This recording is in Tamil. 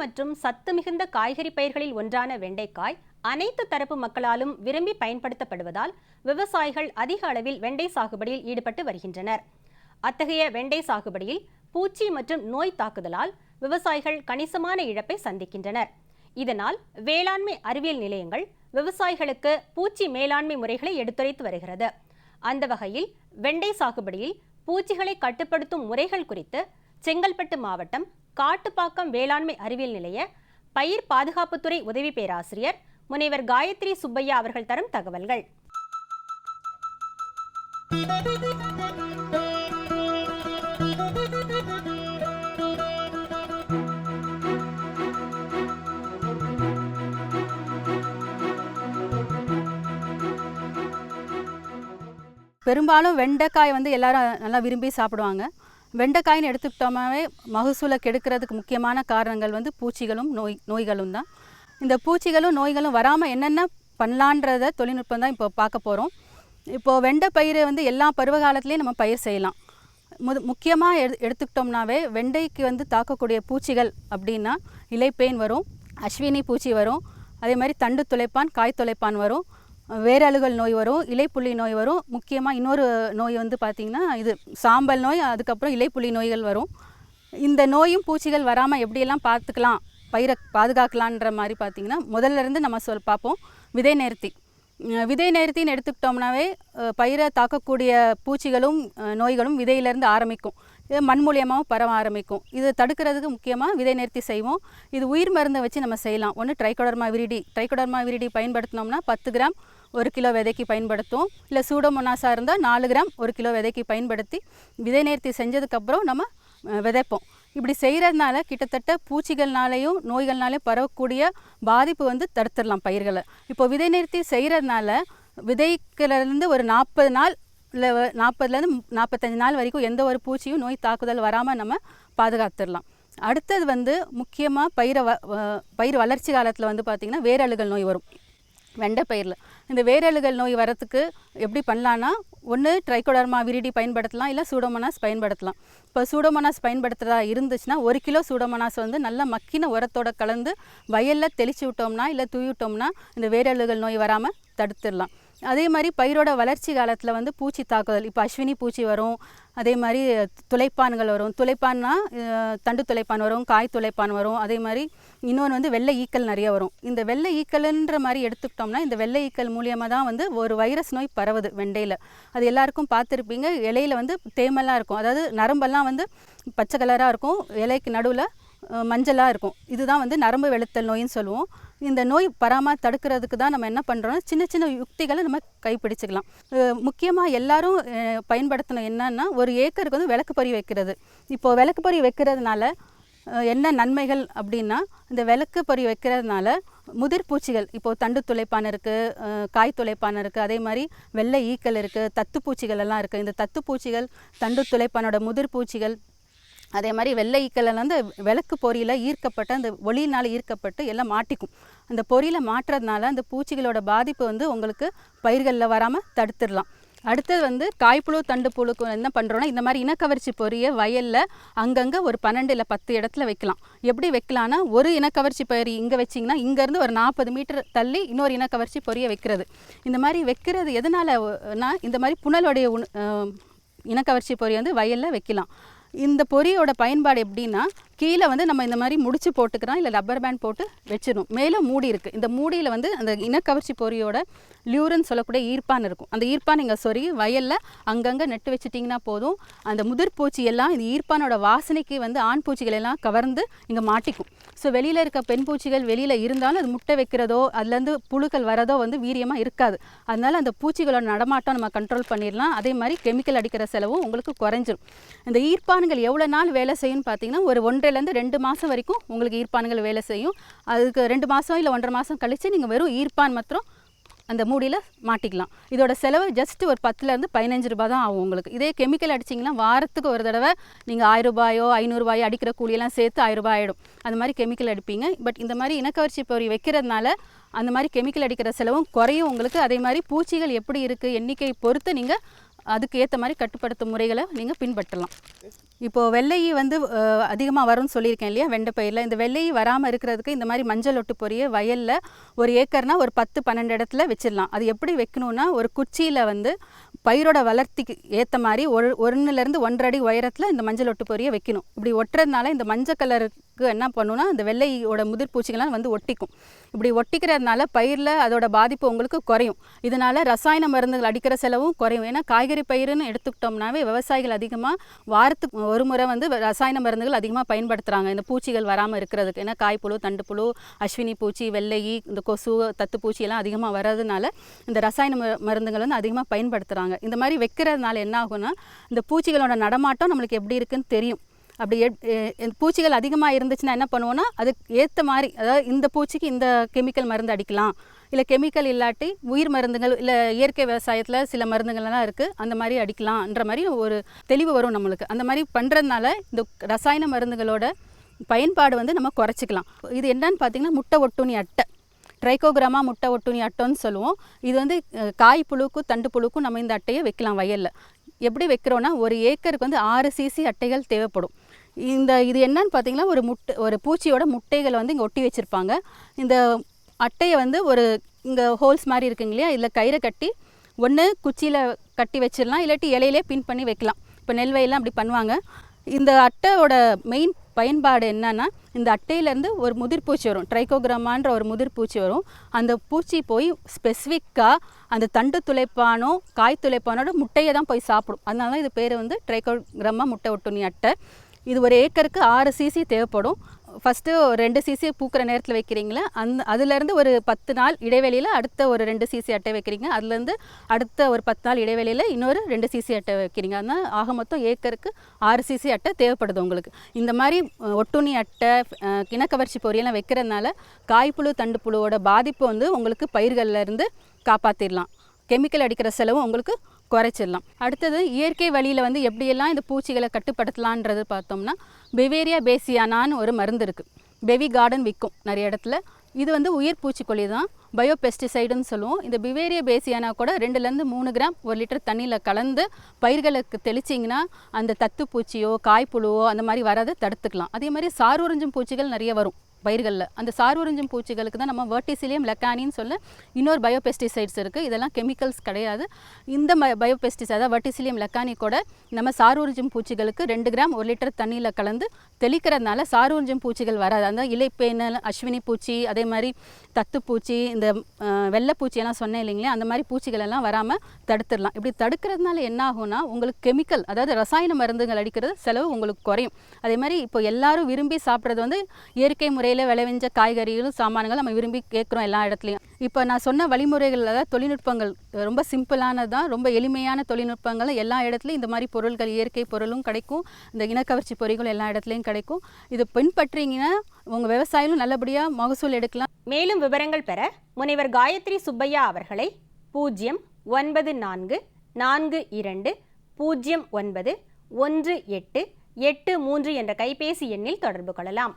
மற்றும் சத்து மிகுந்த காய்கறி பயிர்களில் ஒன்றான வெண்டைக்காய் அனைத்து தரப்பு மக்களாலும் விரும்பி பயன்படுத்தப்படுவதால் விவசாயிகள் அதிக அளவில் வெண்டை சாகுபடியில் ஈடுபட்டு வருகின்றனர். அத்தகைய வெண்டை சாகுபடியில் பூச்சி மற்றும் நோய் தாக்குதலால் விவசாயிகள் கணிசமான இழப்பை சந்திக்கின்றனர். இதனால் வேளாண்மை அறிவியல் நிலையங்கள் விவசாயிகளுக்கு பூச்சி மேலாண்மை முறைகளை எடுத்துரைத்து வருகிறது. அந்த வகையில் வெண்டை சாகுபடியில் பூச்சிகளை கட்டுப்படுத்தும் முறைகள் குறித்து செங்கல்பட்டு மாவட்டம் காட்டுப்பாக்கம் வேளாண்மை அறிவியல் நிலைய பயிர் பாதுகாப்புத்துறை உதவி பேராசிரியர் முனைவர் காயத்ரி சுப்பையா அவர்கள் தரும் தகவல்கள். பெரும்பாலும் வெண்டைக்காய் எல்லாரும் நல்லா விரும்பி சாப்பிடுவாங்க. வெண்டைக்காயின்னு எடுத்துக்கிட்டோமாவே மகசூலை கெடுக்கிறதுக்கு முக்கியமான காரணங்கள் பூச்சிகளும் நோய்களும் தான். இந்த பூச்சிகளும் நோய்களும் வராமல் என்னென்ன பண்ணலான்றத தொழில்நுட்பம் தான் இப்போ பார்க்க போகிறோம். இப்போது வெண்டை பயிரை எல்லா பருவ காலத்துலேயும் நம்ம பயிர் செய்யலாம். முக்கியமாக எடுத்துக்கிட்டோம்னாவே வெண்டைக்கு தாக்கக்கூடிய பூச்சிகள் அப்படின்னா இலைப்பேன் வரும், அஸ்வினி பூச்சி வரும், அதே மாதிரி தண்டு துளைப்பான், காய் துளைப்பான் வரும், வேரழுகல் நோய் வரும், இலைப்புள்ளி நோய் வரும். முக்கியமாக இன்னொரு நோய் பார்த்திங்கன்னா இது சாம்பல் நோய், அதுக்கப்புறம் இலைப்புள்ளி நோய்கள் வரும். இந்த நோயும் பூச்சிகள் வராமல் எப்படியெல்லாம் பார்த்துக்கலாம், பயிரை பாதுகாக்கலான்ற மாதிரி பார்த்திங்கன்னா முதல்ல இருந்து நம்ம பார்ப்போம். விதை நேர்த்தின்னு எடுத்துக்கிட்டோம்னாவே பயிரை தாக்கக்கூடிய பூச்சிகளும் நோய்களும் விதையிலேருந்து ஆரம்பிக்கும். இது மண் மூலியமாகவும் பரவ ஆரம்பிக்கும். இது தடுக்கிறதுக்கு முக்கியமாக விதை நேர்த்தி செய்வோம். இது உயிர் மருந்தை வச்சு நம்ம செய்யலாம். ஒன்று ட்ரைகோடர்மா விரிடி பயன்படுத்தினோம்னா 10 கிராம் 1 கிலோ விதைக்கு பயன்படுத்தும். இல்லை சூடோமோனாஸாக இருந்தால் 4 கிராம் 1 கிலோ விதைக்கு பயன்படுத்தி விதை நேர்த்தி செஞ்சதுக்கப்புறம் நம்ம விதைப்போம். இப்படி செய்கிறதுனால கிட்டத்தட்ட பூச்சிகள்னாலேயும் நோய்கள்னாலேயும் பரவக்கூடிய பாதிப்பு தடுத்துடலாம் பயிர்களை. இப்போ விதை நேர்த்தி செய்கிறதுனால விதைக்கிறதுலேருந்து ஒரு 40 நாள் இல்லை 40லேருந்து 45 நாள் வரைக்கும் எந்த ஒரு பூச்சியும் நோய் தாக்குதல் வராமல் நம்ம பாதுகாத்துடலாம். அடுத்தது முக்கியமாக பயிர் வளர்ச்சி காலத்தில் பார்த்திங்கன்னா வேரழுகல் நோய் வரும் வெண்டை பயிரில். இந்த வேரழுகல் நோய் வரத்துக்கு எப்படி பண்ணலான்னா, ஒன்று ட்ரைகோடர்மா விரிடி பயன்படுத்தலாம், இல்லை சூடோமோனாஸ் பயன்படுத்தலாம். இப்போ சூடோமோனாஸ் பயன்படுத்துகிறதா இருந்துச்சுன்னா 1 கிலோ சூடோமோனாஸ் நல்லா மக்கின உரத்தோட கலந்து வயலில் தெளித்து விட்டோம்னா இல்லை தூவி விட்டோம்னா இந்த வேரழுகல் நோய் வராமல் தடுத்துடலாம். அதே மாதிரி பயிரோட வளர்ச்சி காலத்தில் பூச்சி தாக்குதல், இப்போ அஸ்வினி பூச்சி வரும், அதே மாதிரி துளைப்பான்கள் வரும். துளைப்பான்னா தண்டு துளைப்பான் வரும், காய் துளைப்பான் வரும். அதே மாதிரி இன்னொன்று வெள்ளை ஈக்கள் நிறைய வரும். இந்த வெள்ளை ஈக்கல்ன்ற மாதிரி எடுத்துக்கிட்டோம்னா இந்த வெள்ளை ஈக்கள் மூலியமாக தான் ஒரு வைரஸ் நோய் பரவுது வெண்டையில். அது எல்லாருக்கும் பார்த்துருப்பீங்க. இலையில் தேமெல்லாம் இருக்கும், அதாவது நரம்பெல்லாம் பச்சை கலராக இருக்கும், இலைக்கு நடுவில் மஞ்சளாக இருக்கும். இதுதான் நரம்பு வெளுத்தல் நோயின்னு சொல்லுவோம். இந்த நோய் பராமல் தடுக்கிறதுக்கு தான் நம்ம என்ன பண்ணுறோம்னா சின்ன சின்ன யுக்திகளை நம்ம கைப்பிடிச்சிக்கலாம். முக்கியமாக எல்லாரும் பயன்படுத்தணும் என்னன்னா, ஒரு ஏக்கருக்கு விளக்கு பொறி வைக்கிறது. இப்போது விளக்கு பொறி வைக்கிறதுனால என்ன நன்மைகள் அப்படின்னா, இந்த விளக்கு பொறி வைக்கிறதுனால முதிர் பூச்சிகள், இப்போது தண்டு துளைப்பான் இருக்குது, காய் துளைப்பான் இருக்குது, அதே மாதிரி வெள்ளை ஈக்கள் இருக்குது, தத்துப்பூச்சிகள் எல்லாம் இருக்குது. இந்த தத்துப்பூச்சிகள், தண்டு துளைப்பானோட முதிர் பூச்சிகள், அதே மாதிரி வெள்ளை ஈக்கள் விளக்கு பொறியில் ஈர்க்கப்பட்ட அந்த ஒளியினால் ஈர்க்கப்பட்டு எல்லாம் மாட்டிக்கும். அந்த பொறியில் மாட்டுறதுனால அந்த பூச்சிகளோட பாதிப்பு உங்களுக்கு பயிர்களில் வராமல் தடுத்துடலாம். அடுத்தது காய்ப்புழு தண்டு புழுக்கு என்ன பண்ணுறோன்னா, இந்த மாதிரி இனக்கவர்ச்சி பொறியை வயலில் அங்கங்கே ஒரு 12 இல்லை 10 இடத்துல வைக்கலாம். எப்படி வைக்கலான்னா, ஒரு இனக்கவர்ச்சி பொறி இங்கே வச்சிங்கன்னா இங்கேருந்து ஒரு 40 மீட்டர் தள்ளி இன்னொரு இனக்கவர்ச்சி பொறியை வைக்கிறது. இந்த மாதிரி வைக்கிறது எதனாலனா, இந்த மாதிரி புனலுடைய இனக்கவர்ச்சி பொறி வயலில் வைக்கலாம். இந்த பொரியோட பயன்பாடு எப்படின்னா, கீழே நம்ம இந்த மாதிரி முடிச்சு போட்டுக்கிறோம், இல்லை ரப்பர் பேண்ட் போட்டு வச்சிடணும். மேலே மூடி இருக்குது. இந்த மூடியில் அந்த இனக்கவர்ச்சி பொரியோட லியூரன் சொல்லக்கூடிய ஈர்ப்பான் இருக்கும். அந்த ஈர்ப்பான் இங்கே சொருகி வயலில் அங்கங்கே நட்டு வச்சுட்டிங்கன்னா போதும். அந்த முதிர் பூச்சி எல்லாம் இந்த ஈர்ப்பானோட வாசனைக்கு ஆண் பூச்சிகள் எல்லாம் கவர்ந்து இங்கே மாட்டிக்கும். ஸோ வெளியில் இருக்க பெண் பூச்சிகள் வெளியில் இருந்தாலும் அது முட்டை வைக்கிறதோ அதுலேருந்து புழுக்கள் வரதோ வீரியமாக இருக்காது. அதனால் அந்த பூச்சிகளோட நடமாட்டம் நம்ம கண்ட்ரோல் பண்ணிடலாம். அதே மாதிரி கெமிக்கல் அடிக்கிற செலவும் உங்களுக்கு குறைஞ்சிரும். இந்த ஈர்ப்பான்கள் எவ்வளோ நாள் வேலை செய்யும்னு பார்த்தீங்கன்னா, ஒரு 1.5லேருந்து 2 மாதம் வரைக்கும் உங்களுக்கு ஈர்ப்பான்கள் வேலை செய்யும். அதுக்கு 2 மாதம் இல்லை 1.5 மாதம் கழித்து நீங்கள் வெறும் ஈர்ப்பான் மாத்திரம் அந்த மூடியில் மாட்டிக்கலாம். இதோட செலவு ஜஸ்ட் ஒரு 10லேருந்து 15 ரூபா தான் ஆகும் உங்களுக்கு. இதே கெமிக்கல் அடிச்சிங்கன்னா வாரத்துக்கு ஒரு தடவை நீங்கள் 1000 ரூபாயோ 500 ரூபாயோ அடிக்கிற கூலியெல்லாம் சேர்த்து 1000 ரூபாய் ஆகிடும். அந்த மாதிரி கெமிக்கல் அடிப்பீங்க. பட் இந்த மாதிரி இனக்கவர்ச்சி பொறி வைக்கிறதுனால அந்த மாதிரி கெமிக்கல் அடிக்கிற செலவும் குறையும் உங்களுக்கு. அதே மாதிரி பூச்சிகள் எப்படி இருக்குது எண்ணிக்கை பொறுத்து நீங்கள் அதுக்கு ஏற்ற மாதிரி கட்டுப்படுத்தும் முறைகளை நீங்கள் பின்பற்றலாம். இப்போது வெள்ளை வந்து அதிகமாக வரும்னு சொல்லியிருக்கேன் இல்லையா வெண்டைப்பயிரில். இந்த வெள்ளை வராமல் இருக்கிறதுக்கு இந்த மாதிரி மஞ்சள் ஒட்டு பொரிய வயலில் 1 ஏக்கர்னால் ஒரு 10-12 இடத்துல வச்சிடலாம். அது எப்படி வைக்கணும்னா, ஒரு குச்சியில் வந்து பயிரோட வளர்த்திக்கு ஏற்ற மாதிரி 1லேருந்து 1.5 அடி உயரத்தில் இந்த மஞ்சள் ஒட்டு பொரிய வைக்கணும். இப்படி ஒட்டுறதுனால இந்த மஞ்சள் கலருக்கு என்ன பண்ணுன்னா, இந்த வெள்ளையோட முதிர் பூச்சிகள்லாம் வந்து ஒட்டிக்கும். இப்படி ஒட்டிக்கிறதுனால பயிரில் அதோட பாதிப்பு உங்களுக்கு குறையும். இதனால் ரசாயன மருந்துகள் அடிக்கிற செலவும் குறையும். ஏன்னா காய்கறி பயிர்னு எடுத்துக்கிட்டோம்னாவே விவசாயிகள் அதிகமாக வாரத்துக்கு ஒரு முறை வந்து ரசாயன மருந்துகள் அதிகமாக பயன்படுத்துகிறாங்க இந்த பூச்சிகள் வராமல் இருக்கிறதுக்கு. ஏன்னா காய்ப்புழு, தண்டுப்புழு, அஸ்வினி பூச்சி, வெள்ளை, இந்த கொசு, தத்துப்பூச்சி எல்லாம் அதிகமாக வர்றதுனால இந்த ரசாயன மருந்துகள் வந்து அதிகமாக பயன்படுத்துகிறாங்க. இந்த மாதிரி வைக்கிறதுனால என்ன ஆகும்னா, இந்த பூச்சிகளோட நடமாட்டம் நம்மளுக்கு எப்படி இருக்குன்னு தெரியும். அப்படி பூச்சிகள் அதிகமாக இருந்துச்சுன்னா என்ன பண்ணுவோன்னா, அதுக்கு ஏற்ற மாதிரி, அதாவது இந்த பூச்சிக்கு இந்த கெமிக்கல் மருந்து அடிக்கலாம், இல்லை கெமிக்கல் இல்லாட்டி உயிர் மருந்துகள், இல்லை இயற்கை விவசாயத்தில் சில மருந்துகள்லாம் இருக்குது, அந்த மாதிரி அடிக்கலாம்ன்ற மாதிரி ஒரு தெளிவு வரும் நம்மளுக்கு. அந்த மாதிரி பண்ணுறதுனால இந்த ரசாயன மருந்துகளோட பயன்பாடு வந்து நம்ம குறைச்சிக்கலாம். இது என்னன்னு பார்த்தீங்கன்னா, முட்டை ஒட்டுண்ணி அட்டை, ட்ரைகோகிராமா முட்டை ஒட்டுண்ணி அட்டைன்னு சொல்லுவோம். இது வந்து காய் புழுக்கும் தண்டு புழுக்கும் நம்ம இந்த அட்டையை வைக்கலாம் வயலில். எப்படி வைக்கிறோன்னா, 1 ஏக்கருக்கு வந்து 6 cc அட்டைகள் தேவைப்படும். இது என்னன்னு பார்த்தீங்கன்னா, ஒரு பூச்சியோட முட்டைகளை வந்து இங்கே ஒட்டி வச்சுருப்பாங்க. இந்த அட்டையை வந்து இங்கே ஹோல்ஸ் மாதிரி இருக்குங்க இல்லையா, இதில் கயிறை கட்டி ஒன்று குச்சியில் கட்டி வச்சிடலாம், இல்லாட்டி இலையிலே பின் பண்ணி வைக்கலாம். இப்போ நெல் வயல்லாம் அப்படி பண்ணுவாங்க. இந்த அட்டையோட மெயின் பயன்பாடு என்னன்னா, இந்த அட்டையிலேருந்து ஒரு முதிர்பூச்சி வரும், ட்ரைகோகிராமான்ற ஒரு முதிர்பூச்சி வரும். அந்த பூச்சி போய் ஸ்பெசிஃபிக்காக அந்த தண்டு துளைப்பானோ காய் துளைப்பானோட முட்டையை தான் போய் சாப்பிடும். அதனால தான் இது பேர் வந்து ட்ரைகோகிராமா முட்டை ஒட்டுண்ணி அட்டை. இது 1 ஏக்கருக்கு 6 cc தேவைப்படும். ஃபஸ்ட்டு 2 cc பூக்கிற நேரத்தில் வைக்கிறீங்களா, அதுலேருந்து ஒரு 10 நாள் இடைவெளியில் அடுத்த ஒரு 2 cc அட்டை வைக்கிறீங்க. அதுலேருந்து அடுத்த ஒரு 10 நாள் இடைவெளியில் இன்னொரு 2 cc அட்டை வைக்கிறீங்க. அதனால் ஆக மொத்தம் ஏக்கருக்கு 6 cc அட்டை தேவைப்படுது உங்களுக்கு. இந்த மாதிரி ஒட்டுண்ணி அட்டை, இனக்கவர்ச்சி பொரியெல்லாம் வைக்கிறதுனால காய்ப்புழு தண்டு புழுவோட பாதிப்பு வந்து உங்களுக்கு பயிர்கள்லேருந்து காப்பாற்றிடலாம். கெமிக்கல் அடிக்கிற செலவும் உங்களுக்கு குறைச்சிடலாம். அடுத்தது இயற்கை வழியில் வந்து எப்படியெல்லாம் இந்த பூச்சிகளை கட்டுப்படுத்தலான்றது பார்த்தோம்னா, பெவேரியா பேசியானான்னு ஒரு மருந்து இருக்குது. பெவி கார்டன் விற்கும் நிறைய இடத்துல. இது வந்து உயிர் பூச்சிக்கொல்லி தான், பயோபெஸ்டிசைடுன்னு சொல்லுவோம். இந்த பிவேரியா பேசியானா கூட 2லேருந்து 3 கிராம் 1 லிட்டர் தண்ணியில் கலந்து பயிர்களுக்கு தெளிச்சிங்கன்னா அந்த தத்துப்பூச்சியோ காய்ப்புழுவோ அந்த மாதிரி வராத தடுத்துக்கலாம். அதே மாதிரி சார் உறிஞ்சும் பூச்சிகள் நிறைய வரும் பயிர்களில். அந்த சார் உறிஞ்சும் பூச்சிகளுக்கு தான் நம்ம வெர்டிசிலியம் லெக்கானின்னு சொல்ல இன்னொரு பயோபெஸ்டிசைட்ஸ் இருக்குது. இதெல்லாம் கெமிக்கல்ஸ் கிடையாது. இந்த பயோபெஸ்டிசைட், அதாவது வெர்டிசிலியம் லெக்கானி கூட நம்ம சார் உறிஞ்சும் பூச்சிகளுக்கு 2 கிராம் 1 லிட்டர் தண்ணியில் கலந்து தெளிக்கிறதுனால சார் உறிஞ்சும் பூச்சிகள் வராது. அந்த இலைப்பேனல், அஸ்வினி பூச்சி, அதே மாதிரி தத்துப்பூச்சி, இந்த வெள்ளைப்பூச்சியெல்லாம் சொன்னேன் இல்லைங்களா, அந்த மாதிரி பூச்சிகள் எல்லாம் வராமல் தடுத்துடலாம். இப்படி தடுக்கிறதுனால என்ன ஆகும்னா, உங்களுக்கு கெமிக்கல், அதாவது ரசாயன மருந்துகள் அடிக்கிறது செலவு உங்களுக்கு குறையும். அதே மாதிரி இப்போ எல்லாரும் விரும்பி சாப்பிட்றது வந்து இயற்கை முறையில் விளைவிஞ்ச காய்கறிகளும் சாமான்கள் நம்ம விரும்பி கேட்குறோம் எல்லா இடத்துலையும். இப்போ நான் சொன்ன வழிமுறைகள், அதாவது தொழில்நுட்பங்கள் ரொம்ப சிம்பிளானதான், ரொம்ப எளிமையான தொழில்நுட்பங்கள். எல்லா இடத்துலையும் இந்த மாதிரி பொருட்கள், இயற்கை பொருளும் கிடைக்கும், இந்த இனக்கவர்ச்சி பொறிகள் எல்லா இடத்துலையும் கிடைக்கும். இது பின்பற்றிங்கன்னா உங்கள் விவசாயிகளும் நல்லபடியாக மகசூல் எடுக்கலாம். மேலும் விவரங்கள் பெற முனைவர் காயத்ரி சுப்பையா அவர்களை 09442091883 என்ற கைபேசி எண்ணில் தொடர்பு கொள்ளலாம்.